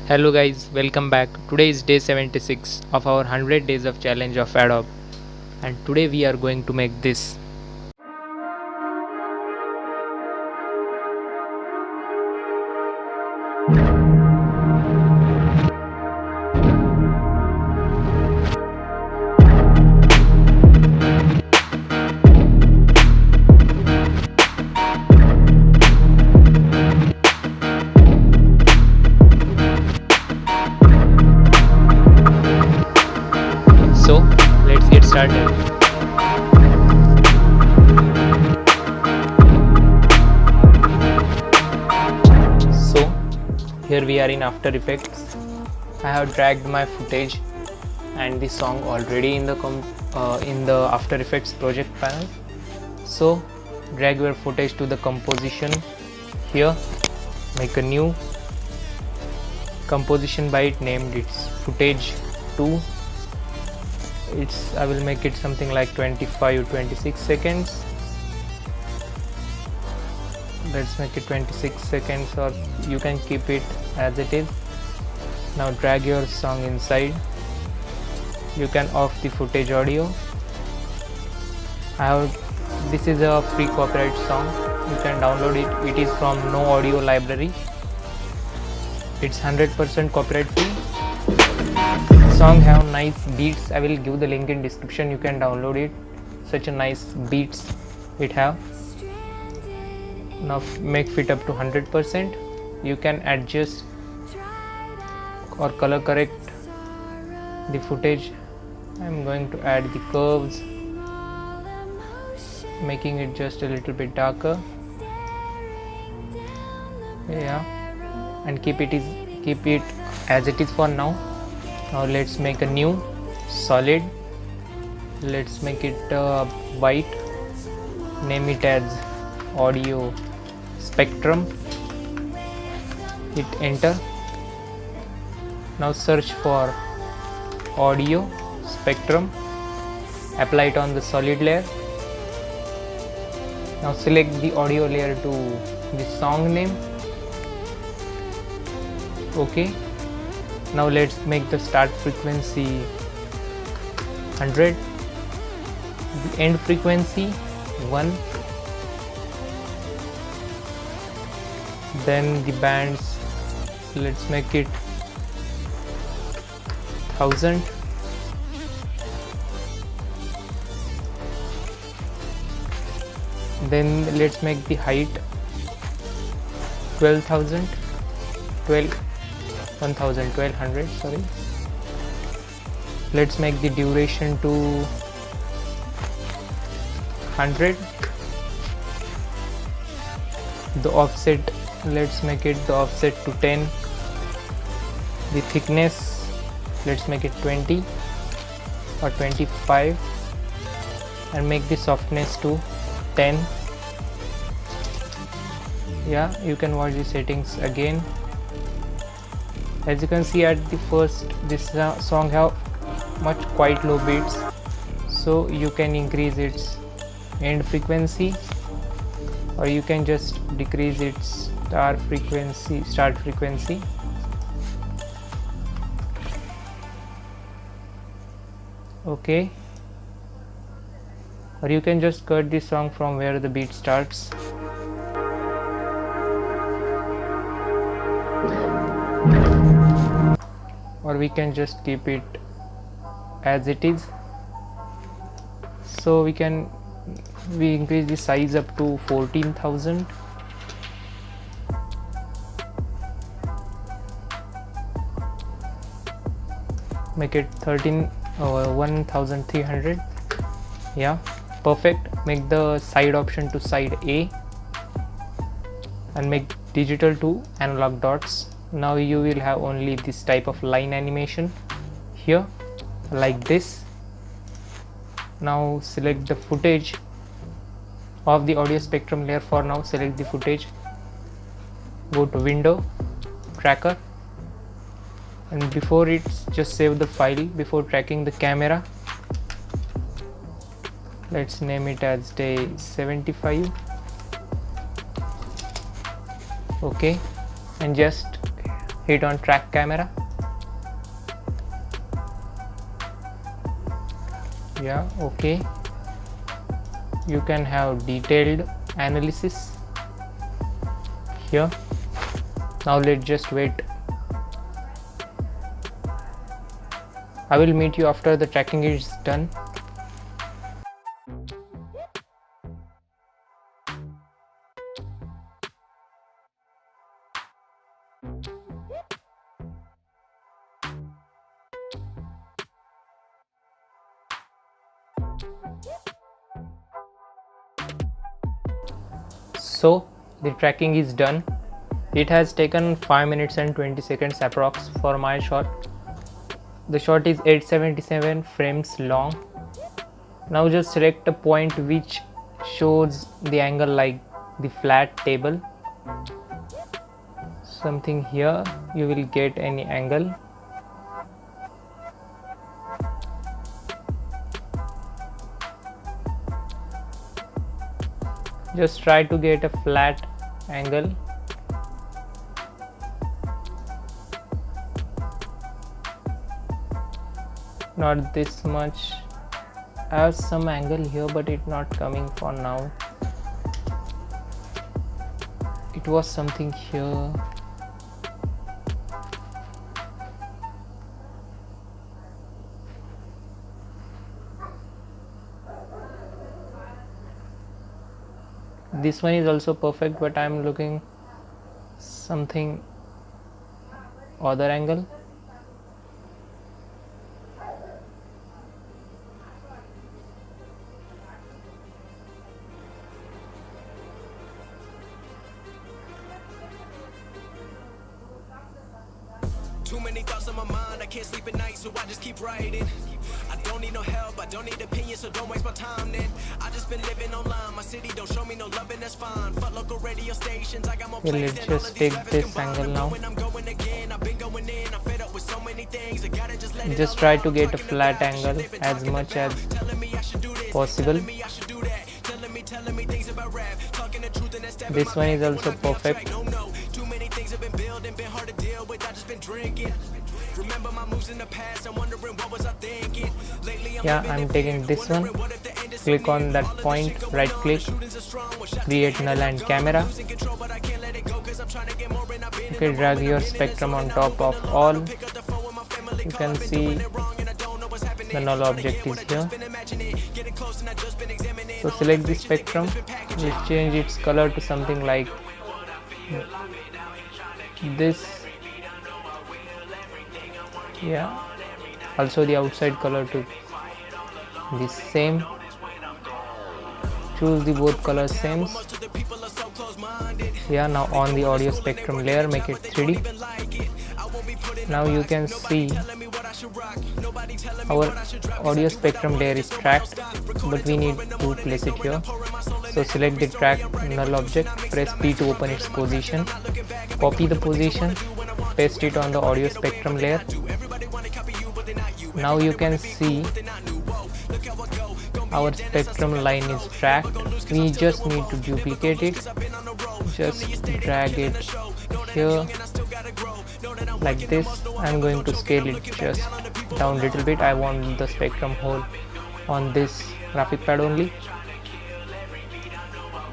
Hello guys, welcome back. Today is day 76 of our 100 days of challenge of Adobe, and today we are going to make this. So let's get started. So here we are in After Effects. I have dragged my footage and the song already in the After Effects project panel. So drag your footage to the composition here, make a new composition byte, named its footage 2. I will make it something like 25 or 26 seconds. Let's make it 26 seconds, or you can keep it as it is. Now drag your song inside. You can off the footage audio. This is a free copyright song. You can download it. It is from No Audio Library. It's 100% copyright free. Song have nice beats. I will give the link in description. You can download it. Such a nice beats it have. Now make fit up to 100%. You can adjust or color correct the footage. I'm going to add the curves, making it just a little bit darker. Yeah, and keep it as it is for now. Now let's make a new solid. Let's make it white. Name it as Audio Spectrum. Hit enter. Now search for Audio Spectrum. Apply it on the solid layer. Now select the audio layer to the song name. Okay. Now let's make the start frequency 100, the end frequency 1, then the bands, let's make it 1000, then let's make the height 1200, sorry. Let's make the duration to 100. The offset, let's make it the offset to 10. The thickness, let's make it 20 or 25, and make the softness to 10. Yeah, you can watch the settings again. As you can see at the first, this song have much quite low beats, so you can increase its end frequency, or you can just decrease its start frequency. Okay, or you can just cut the song from where the beat starts. Or we can just keep it as it is. So we increase the size up to 14,000. Make it 1300. Yeah, perfect. Make the side option to side A and make digital to analog dots. Now you will have only this type of line animation here, like this. Now select the footage of the audio spectrum layer. For now, select the footage, go to window, tracker, and before it, just save the file before tracking the camera. Let's name it as day 75. Okay, and just hit on track camera. Yeah, okay. You can have detailed analysis here. Now let's just wait. I will meet you after the tracking is done. So the tracking is done. It has taken 5 minutes and 20 seconds approx for my shot. The shot is 877 frames long. Now just select a point which shows the angle like the flat table. Something here, you will get any angle. Just try to get a flat angle. Not this much. I have some angle here, but it's not coming for now. It was something here. This one is also perfect, but I'm looking something other angle. Too many thoughts on my mind, I can't sleep at night, so I just keep writing. I don't need no help, I don't need opinions, so don't waste my time then. I just been living online, my city don't show me no love and that's fine. Fuck local radio stations, I got more plays Let's than all just of these take rappers this combined. angle now. I'm going again, I've been going in, I'm fed up with so many things, I gotta just let it Just all try out. to get a Talking flat about, angle should live as talking much as about, telling me I should do this, possible. telling me I should do that, telling me things about rap, talking the truth and that step in This my one is back, also wanna be off track. perfect. No, too many things have been building, been hard to deal with, I just been drinking. Remember my moves in the past, I'm wondering what was I thinking. Lately Yeah, I'm taking this one. Click on that point, right click, create null and camera. Okay, drag your spectrum on top of all. You can see the null object is here. So select the spectrum, let's change its color to something like this. Yeah, also the outside color to the same. Choose the both colors same. Yeah, now on the audio spectrum layer, make it 3D. Now you can see our audio spectrum layer is tracked, but we need to place it here. So select the track null object, press P to open its position, copy the position, paste it on the audio spectrum layer. Now you can see our spectrum line is tracked. We just need to duplicate it. Just drag it here like this. I'm going to scale it just down a little bit. I want the spectrum hole on this graphic pad only.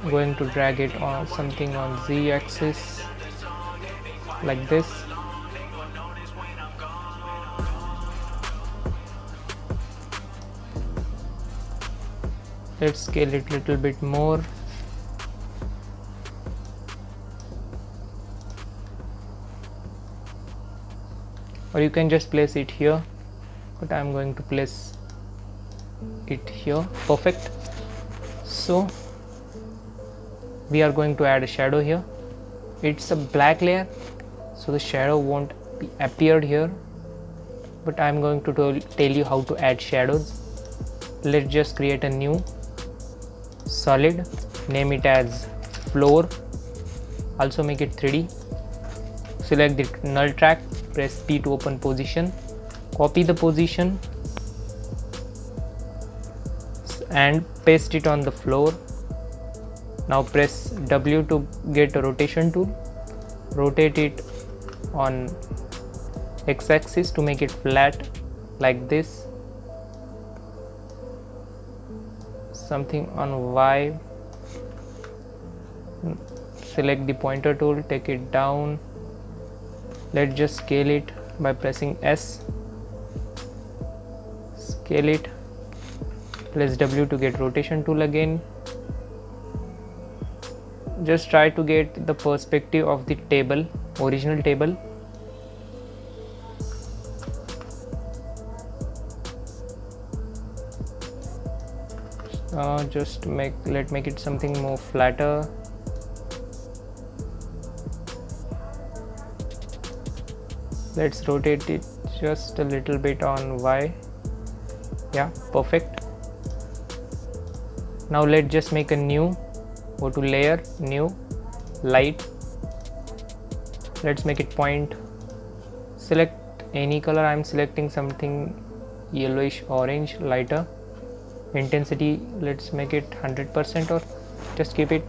I'm going to drag it on something on Z axis like this. Let's scale it a little bit more. Or you can just place it here, but I'm going to place it here. Perfect. So we are going to add a shadow here. It's a black layer, so the shadow won't be appeared here, but I'm going to tell you how to add shadows. Let's just create a new solid, name it as floor, also make it 3D. Select the null track, press P to open position, copy the position and paste it on the floor. Now press W to get a rotation tool, rotate it on x-axis to make it flat like this, something on y. Select the pointer tool, take it down. Let's just scale it by pressing S. Scale it, press W to get rotation tool again. Just try to get the perspective of the table, original table. Just make it something more flatter. Let's rotate it just a little bit on Y. Yeah, perfect. Now let's just make a new, go to layer, new, light. Let's make it point. Select any color. I'm selecting something yellowish orange, lighter. Intensity, let's make it 100% or just keep it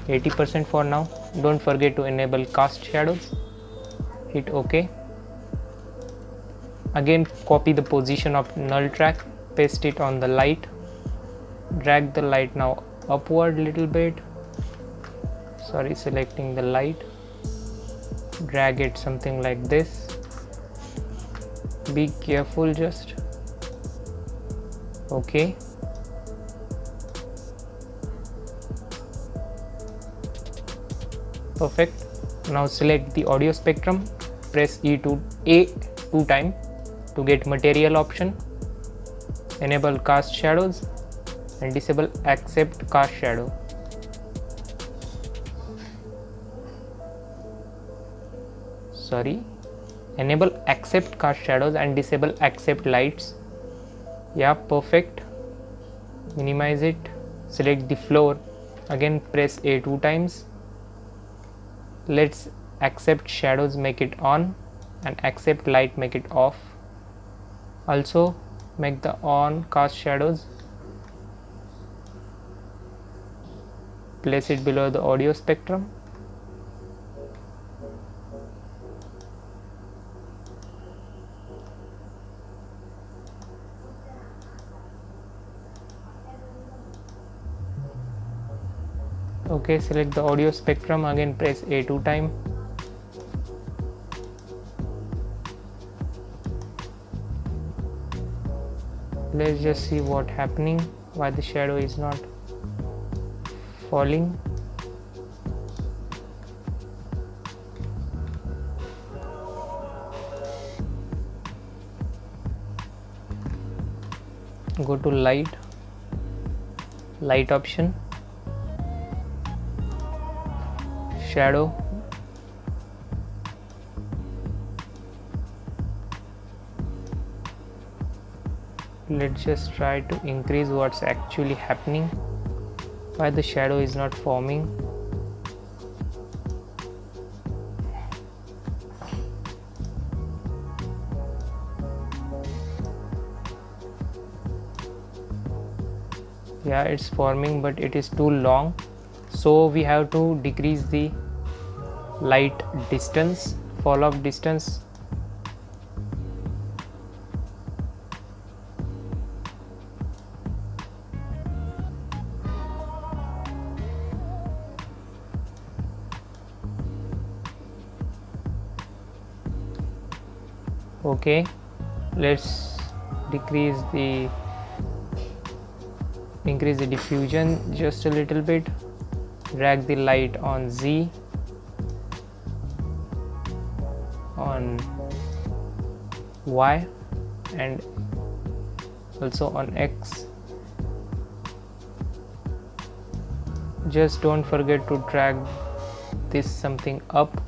80% for now. Don't forget to enable cast shadows. Hit OK. Again, copy the position of null track, paste it on the light, drag the light now upward little bit. Sorry, selecting the light, drag it something like this. Be careful, just OK. Perfect. Now select the audio spectrum, press A two times to get material option, enable cast shadows and disable accept cast shadow. Sorry, enable accept cast shadows and disable accept lights. Yeah, perfect. Minimize it, select the floor, again press A two times. Let's accept shadows, make it on, and accept light, make it off. Also make the on cast shadows, place it below the audio spectrum. Okay, select the audio spectrum, again press A two times. Let's just see what happening, why the shadow is not falling. Go to light option, shadow, let's just try to increase what's actually happening, why the shadow is not forming. Yeah, it's forming, but it is too long, so we have to decrease the light distance, fall off distance. Okay, let's increase the diffusion just a little bit, drag the light on Z, on Y, and also on X. Just don't forget to drag this something up.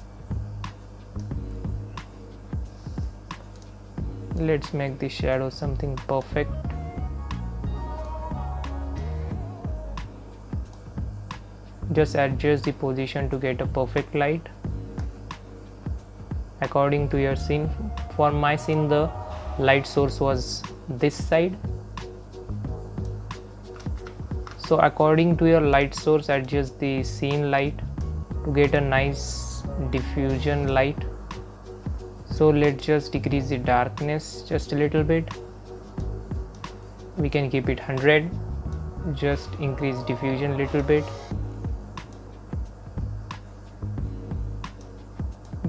Let's make the shadow something perfect. Just adjust the position to get a perfect light according to your scene. For my scene, the light source was this side, so according to your light source, adjust the scene light to get a nice diffusion light. So let's just decrease the darkness just a little bit. We can keep it 100. Just increase diffusion a little bit.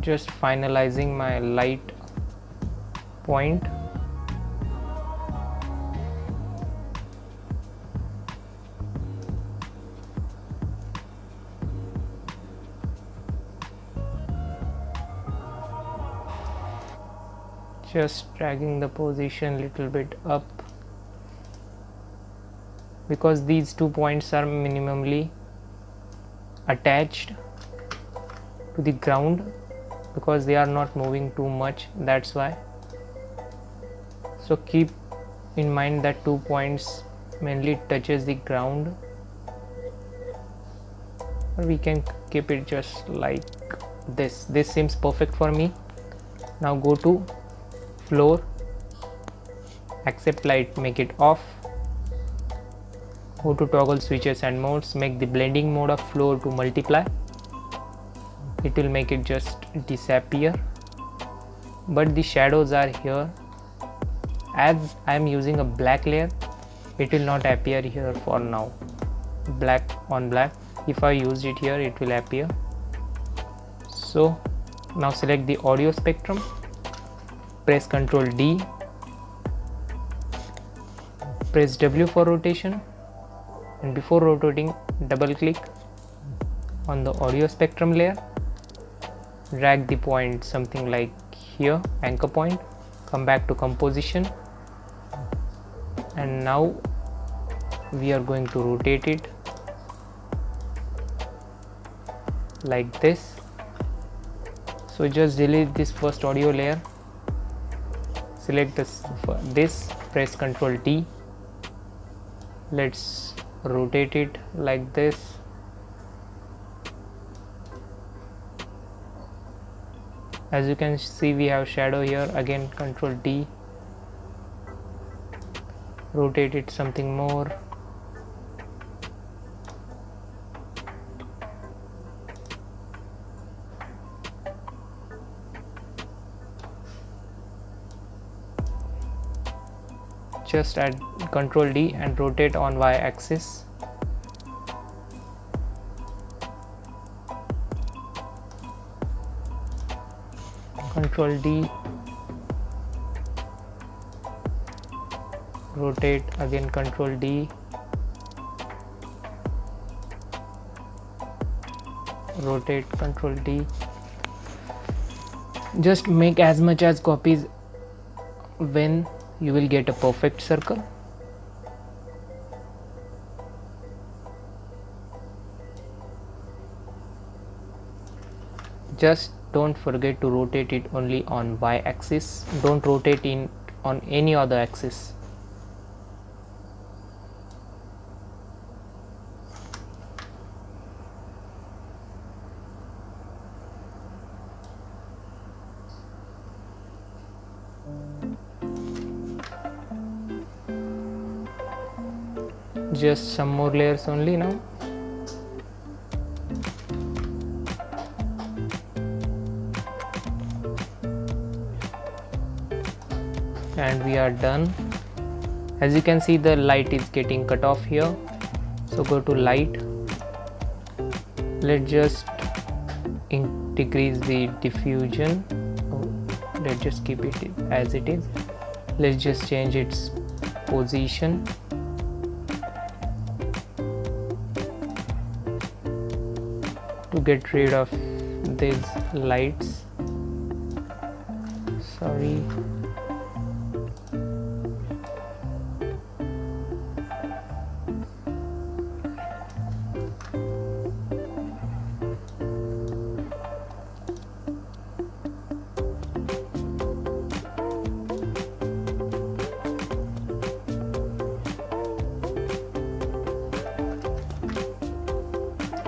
Just finalizing my light point. Just dragging the position little bit up, because these 2 points are minimally attached to the ground, because they are not moving too much, that's why. So keep in mind that 2 points mainly touches the ground, or we can keep it just like this seems perfect for me. Now go to floor, accept light, make it off, go to toggle switches and modes, make the blending mode of floor to multiply. It will make it just disappear, but the shadows are here. As I am using a black layer, it will not appear here for now, black on black. If I use it here, it will appear. So now select the audio spectrum, press Ctrl D, press W for rotation, and before rotating double click on the audio spectrum layer, drag the point something like here, anchor point, come back to composition, and now we are going to rotate it like this. So just delete this first audio layer, select this, press Ctrl D, let's rotate it like this. As you can see, we have shadow here. Again Ctrl D, rotate it something more. Just add Ctrl D and rotate on Y axis. Ctrl D, rotate, again Ctrl D, rotate, Ctrl D. Just make as much as copies when you will get a perfect circle. Just don't forget to rotate it only on Y axis, don't rotate it on any other axis. Just some more layers only now. And we are done. As you can see, the light is getting cut off here. So go to light. Let's just decrease the diffusion. Let's just keep it as it is. Let's just change its position. To get rid of these lights. Sorry.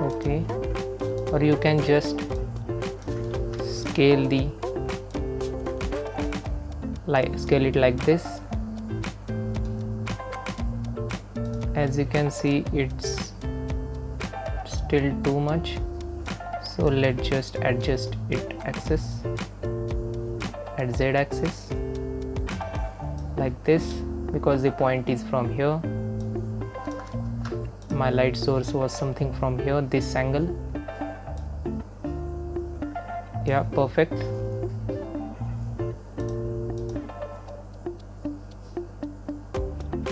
Okay. Or you can just scale it like this. As you can see, it's still too much, so let's just adjust it axis at Z axis like this, because the point is from here. My light source was something from here, this angle. Yeah, perfect.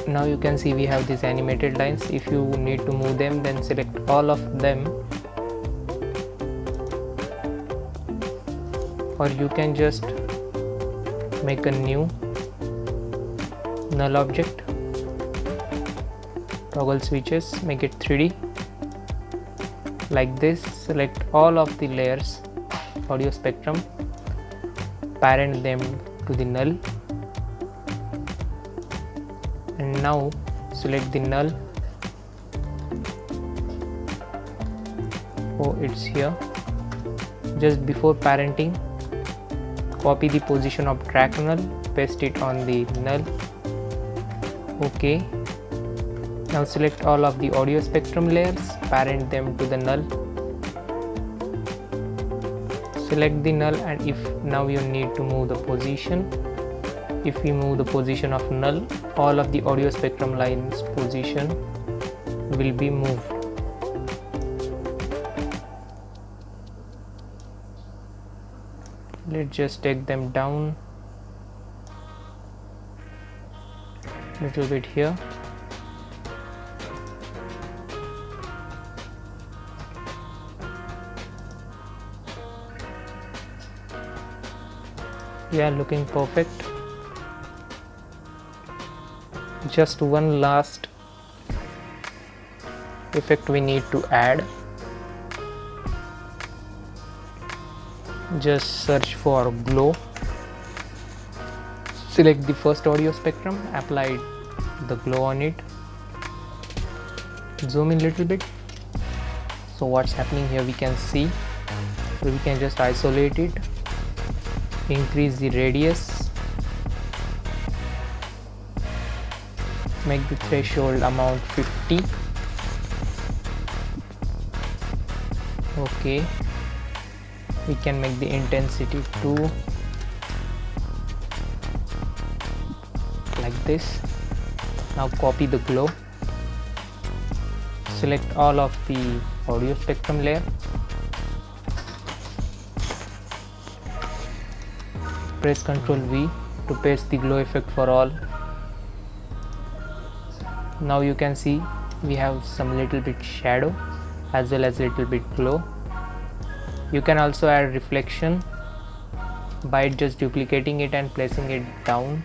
Now you can see we have these animated lines. If you need to move them, then select all of them, or you can just make a new null object, toggle switches, make it 3D like this. Select all of the layers, audio spectrum, parent them to the null, and now select the null. Oh, it's here. Just before parenting, copy the position of track null, paste it on the null. Okay. Now select all of the audio spectrum layers, parent them to the null. Select the null, and if now you need to move the position, if we move the position of null, all of the audio spectrum lines position will be moved. Let's just take them down a little bit here. Yeah, looking perfect. Just one last effect we need to add. Just search for glow, select the first audio spectrum, apply the glow on it, zoom in a little bit. So what's happening here we can see. So we can just isolate it, increase the radius, make the threshold amount 50. Okay, we can make the intensity 2 like this. Now copy the glow, select all of the audio spectrum layer, press Ctrl V to paste the glow effect for all. Now you can see we have some little bit shadow as well as little bit glow. You can also add reflection by just duplicating it and placing it down,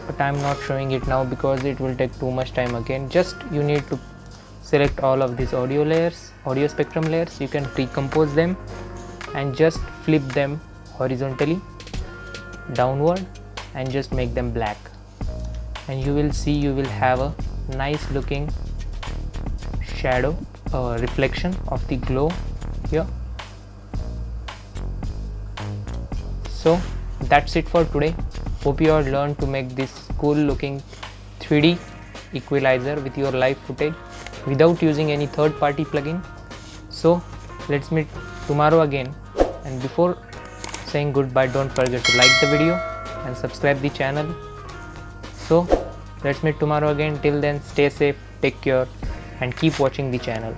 but I'm not showing it now because it will take too much time again. Just you need to select all of these audio layers, audio spectrum layers. You can decompose them and just flip them horizontally downward and just make them black, and you will see you will have a nice looking shadow reflection of the glow here. So that's it for today. Hope you all learned to make this cool looking 3D equalizer with your live footage without using any third party plugin. So let's meet tomorrow again, and before saying goodbye, don't forget to like the video and subscribe the channel. So let's meet tomorrow again. Till then, stay safe, take care, and keep watching the channel.